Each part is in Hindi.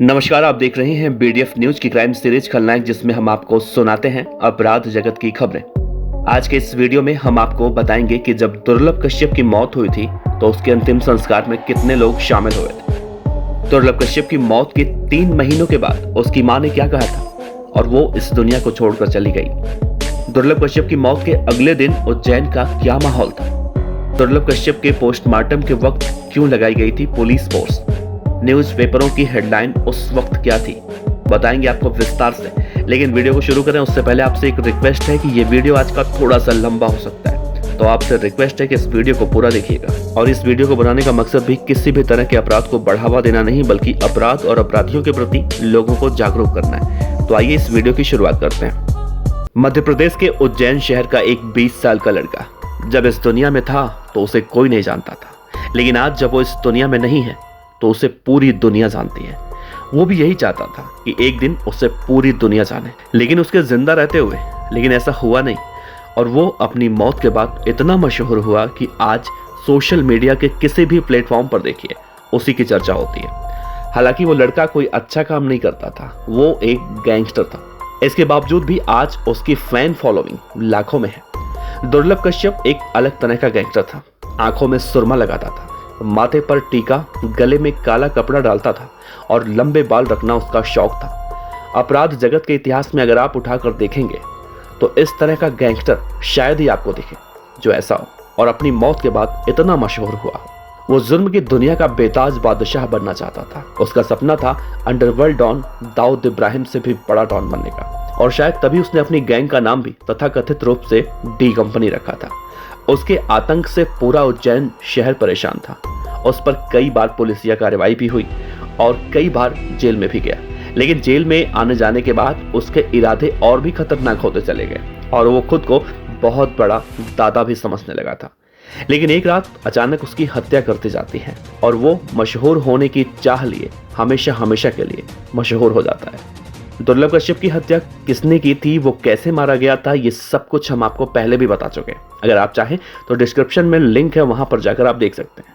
नमस्कार, आप देख रहे हैं बीडीएफ न्यूज की क्राइम सीरीज खलनायक, जिसमें हम आपको सुनाते हैं अपराध जगत की खबरें। आज के इस वीडियो में हम आपको बताएंगे कि जब दुर्लभ कश्यप की मौत हुई थी तो उसके अंतिम संस्कार में कितने लोग शामिल हुए थे। दुर्लभ कश्यप की मौत के 3 महीनों के बाद उसकी मां ने क्या कहा था और वो इस दुनिया को छोड़कर चली गई। दुर्लभ कश्यप की मौत के अगले दिन उज्जैन का क्या माहौल था। दुर्लभ कश्यप के पोस्टमार्टम के वक्त क्यों लगाई गई थी पुलिस फोर्स। न्यूज़पेपरों की हेडलाइन उस वक्त क्या थी, बताएंगे आपको विस्तार से। लेकिन वीडियो को शुरू करें उससे पहले आपसे एक रिक्वेस्ट है कि ये वीडियो आज का थोड़ा सा लंबा हो सकता है, तो आपसे रिक्वेस्ट है कि इस वीडियो को पूरा देखिएगा। और इस वीडियो को बनाने का मकसद भी किसी भी तरह के अपराध को बढ़ावा देना नहीं, बल्कि अपराध और अपराधियों के प्रति लोगों को जागरूक करना है। तो आइए इस वीडियो की शुरुआत करते हैं। मध्य प्रदेश के उज्जैन शहर का एक 20 साल का लड़का जब इस दुनिया में था तो उसे कोई नहीं जानता था, लेकिन आज जब वो इस दुनिया में नहीं है तो उसे पूरी दुनिया जानती है। वो भी यही चाहता था कि एक दिन उसे पूरी दुनिया जाने, लेकिन उसके जिंदा रहते हुए लेकिन ऐसा हुआ नहीं। और वो अपनी मौत के बाद इतना मशहूर हुआ कि आज सोशल मीडिया के किसी भी प्लेटफॉर्म पर देखिए उसी की चर्चा होती है। हालांकि वो लड़का कोई अच्छा काम नहीं करता था, वो एक गैंगस्टर था। इसके बावजूद भी आज उसकी फैन फॉलोइंग लाखों में है। दुर्लभ कश्यप एक अलग तरह का गैंगस्टर था। आंखों में सुरमा लगाता था, माथे पर टीका, गले में काला कपड़ा डालता था और लंबे बाल रखना उसका शौक था। अपराध जगत के इतिहास में अगर आप उठाकर देखेंगे तो इस तरह का गैंगस्टर शायद ही आपको दिखे जो ऐसा हो और अपनी मौत के बाद इतना मशहूर हुआ हो। वो जुर्म की दुनिया का बेताज बादशाह बनना चाहता था। उसका सपना था अंडरवर्ल्ड डॉन दाऊद इब्राहिम से भी बड़ा डॉन बनने का, और शायद तभी उसने अपनी गैंग का नाम भी तथाकथित रूप से डी कंपनी रखा था। उसके आतंक से पूरा उज्जैन शहर परेशान था। उस पर कई बार पुलिसिया कार्रवाई भी हुई और कई बार जेल में भी गया, लेकिन जेल में आने जाने के बाद उसके इरादे और भी खतरनाक होते चले गए और वो खुद को बहुत बड़ा दादा भी समझने लगा था। लेकिन एक रात अचानक उसकी हत्या करती जाती है और वो मशहूर होने की चाह लिए हमेशा हमेशा के लिए मशहूर हो जाता है। दुर्लभ कश्यप की हत्या किसने की थी, वो कैसे मारा गया था, ये सब कुछ हम आपको पहले भी बता चुके हैं। अगर आप चाहें तो डिस्क्रिप्शन में लिंक है, वहां पर जाकर आप देख सकते हैं।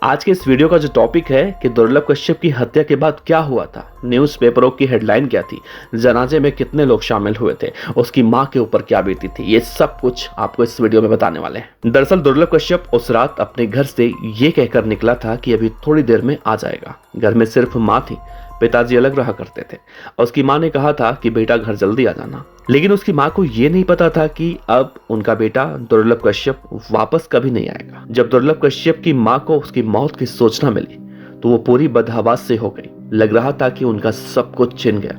आज के इस वीडियो का जो टॉपिक है कि दुर्लभ कश्यप की हत्या के बाद क्या हुआ था, न्यूज़पेपरों की हेडलाइन क्या थी, जनाजे में कितने लोग शामिल हुए थे, उसकी मां के ऊपर क्या बीती थी, ये सब कुछ आपको इस वीडियो में बताने वाले हैं। दरअसल दुर्लभ कश्यप उस रात अपने घर से ये कहकर निकला था कि अभी थोड़ी देर में आ जाएगा। घर में सिर्फ मां थी, पिताजी अलग रहा करते थे और उसकी मां ने कहा था कि बेटा घर जल्दी आ जाना। लेकिन उसकी मां को यह नहीं पता था कि अब उनका बेटा दुर्लभ कश्यप वापस कभी नहीं आएगा। जब दुर्लभ कश्यप की मां को उसकी मौत की सूचना मिली तो वो पूरी बदहवास से हो गई। लग रहा था कि उनका सब कुछ छिन गया।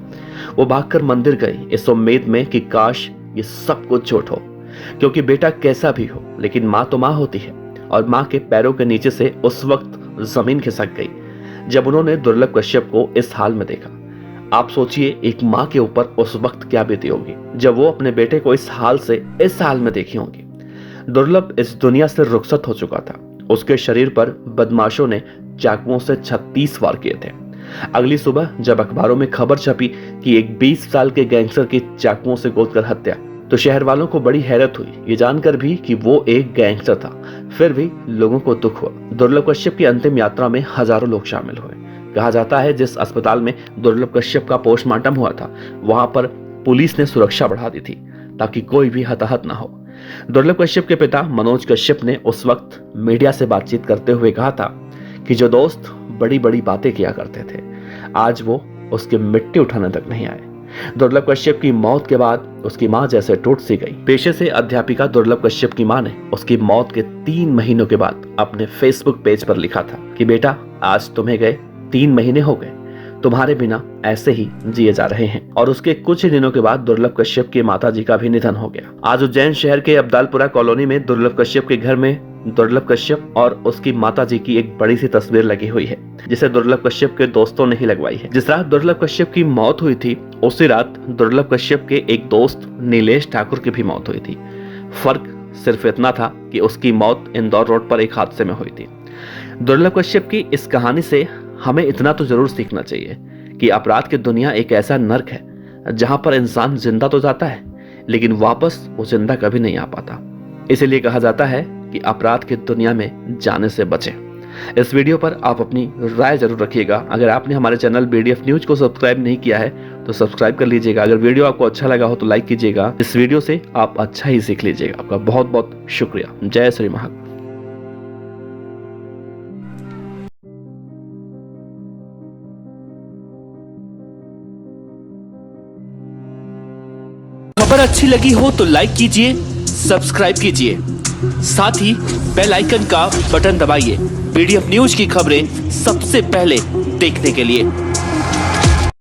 वो भागकर मंदिर गई इस उम्मीद में कि काश ये सब कुछ झूठ हो, क्योंकि बेटा कैसा भी हो लेकिन मां तो मां होती है। और मां के पैरों के नीचे से उस वक्त जमीन खिसक गई जब उन्होंने दुर्लभ कश्यप को इस हाल में देखा। आप सोचिए एक मां के ऊपर उस वक्त क्या बीती होगी जब वो अपने बेटे को इस हाल में देखी होंगी। दुर्लभ इस दुनिया से रुखसत हो चुका था। उसके शरीर पर बदमाशों ने चाकुओं से 36 वार किए थे। अगली सुबह जब अखबारों में खबर छपी कि एक 20 साल के गैंगस्टर की चाकुओं से गोदकर हत्या, तो शहर वालों को बड़ी हैरत हुई, ये जानकर भी कि वो एक गैंगस्टर था। फिर भी लोगों को दुख हुआ। दुर्लभ कश्यप की अंतिम यात्रा में हजारों लोग शामिल हुए। कहा जाता है जिस अस्पताल में दुर्लभ कश्यप का पोस्टमार्टम हुआ था वहां पर पुलिस ने सुरक्षा बढ़ा दी थी ताकि कोई भी हताहत ना हो। दुर्लभ कश्यप के पिता मनोज कश्यप ने उस वक्त मीडिया से बातचीत करते हुए कहा था कि जो दोस्त बड़ी बड़ी बातें किया करते थे आज वो उसकी मिट्टी उठाने तक नहीं आए। दुर्लभ कश्यप की मौत के बाद उसकी मां जैसे टूट सी गई। पेशे से अध्यापिका दुर्लभ कश्यप की मां ने उसकी मौत के 3 महीनों के बाद अपने फेसबुक पेज पर लिखा था कि बेटा आज तुम्हें गए 3 महीने हो गए, तुम्हारे बिना ऐसे ही जिए जा रहे हैं। और उसके कुछ ही दिनों के बाद दुर्लभ कश्यप की माताजी का भी निधन हो गया। आज उज्जैन शहर के अब्दालपुरा कॉलोनी में दुर्लभ कश्यप के घर में दुर्लभ कश्यप और उसकी माताजी की एक बड़ी सी तस्वीर लगी हुई है, जिसे दुर्लभ कश्यप के दोस्तों ने ही लगवाई है। जिस रात दुर्लभ कश्यप की मौत हुई थी उसी रात दुर्लभ कश्यप के एक दोस्त नीलेश ठाकुर की भी मौत हुई थी। फर्क सिर्फ इतना था कि उसकी मौत इंदौर रोड पर एक हादसे में हुई थी। दुर्लभ कश्यप की इस कहानी से हमें इतना तो जरूर सीखना चाहिए कि अपराध की दुनिया एक ऐसा नर्क है जहां पर इंसान जिंदा तो जाता है लेकिन वापस वो जिंदा कभी नहीं आ पाता। इसीलिए कहा जाता है कि अपराध की दुनिया में जाने से बचें। इस वीडियो पर आप अपनी राय जरूर रखिएगा। अगर आपने हमारे चैनल BDF न्यूज को सब्सक्राइब नहीं किया है तो सब्सक्राइब कर लीजिएगा। अगर वीडियो आपको अच्छा लगा हो तो लाइक कीजिएगा। इस वीडियो से आप अच्छा ही सीख लीजिएगा। आपका बहुत बहुत शुक्रिया। जय श्री महाकाल। खबर अच्छी लगी हो तो लाइक कीजिए, सब्सक्राइब कीजिए, साथ ही बेल आइकन का बटन दबाइए BDF न्यूज की खबरें सबसे पहले देखने के लिए।